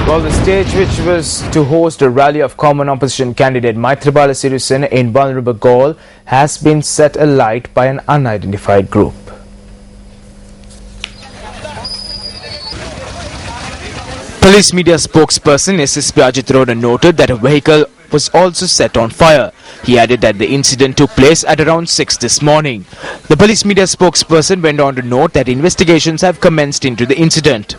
Well, the stage which was to host a rally of common opposition candidate Maithripala Sirisena in vulnerable Galle has been set alight by an unidentified group. Police media spokesperson SSP Ajit Roda noted that a vehicle was also set on fire. He added that the incident took place at around 6 this morning. The police media spokesperson went on to note that investigations have commenced into the incident.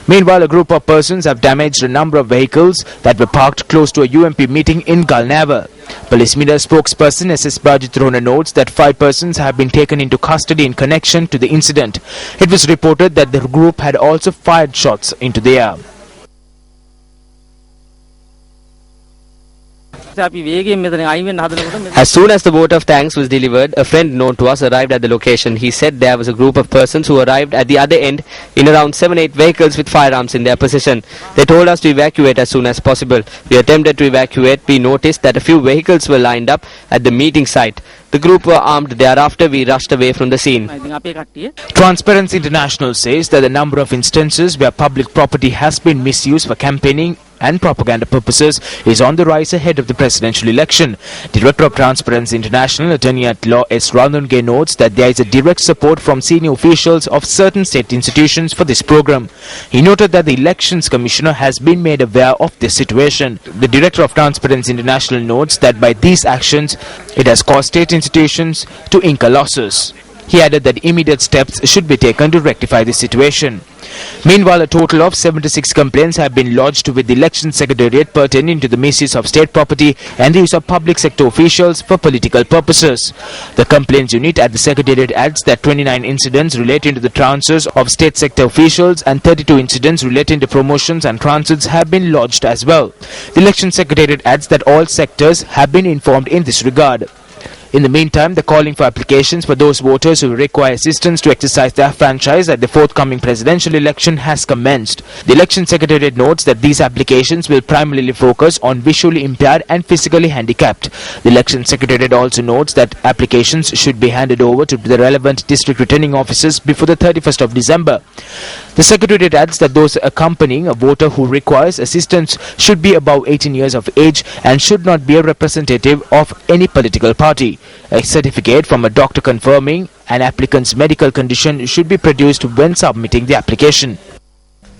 Meanwhile, a group of persons have damaged a number of vehicles that were parked close to a UMP meeting in Galnavar. Police media spokesperson SSP Ajit Roda notes that 5 persons have been taken into custody in connection to the incident. It was reported that the group had also fired shots into the air. As soon as the vote of thanks was delivered, a friend known to us arrived at the location. He said there was a group of persons who arrived at the other end in around 7-8 vehicles with firearms in their possession. They told us to evacuate as soon as possible. We attempted to evacuate. We noticed that a few vehicles were lined up at the meeting site. The group were armed. Thereafter, we rushed away from the scene. Transparency International says that the number of instances where public property has been misused for campaigning and propaganda purposes is on the rise ahead of the presidential election. Director of Transparency International, Attorney at Law S. Randunge notes that there is a direct support from senior officials of certain state institutions for this program. He noted that the Elections Commissioner has been made aware of this situation. The Director of Transparency International notes that by these actions, it has caused state institutions to incur losses. He added that immediate steps should be taken to rectify the situation. Meanwhile, a total of 76 complaints have been lodged with the Election Secretariat pertaining to the misuse of state property and the use of public sector officials for political purposes. The complaints unit at the Secretariat adds that 29 incidents relating to the transfers of state sector officials and 32 incidents relating to promotions and transits have been lodged as well. The Election Secretariat adds that all sectors have been informed in this regard. In the meantime, the calling for applications for those voters who require assistance to exercise their franchise at the forthcoming presidential election has commenced. The Election Secretariat notes that these applications will primarily focus on visually impaired and physically handicapped. The Election Secretariat also notes that applications should be handed over to the relevant district returning officers before the 31st of December. The Secretariat adds that those accompanying a voter who requires assistance should be above 18 years of age and should not be a representative of any political party. A certificate from a doctor confirming an applicant's medical condition should be produced when submitting the application.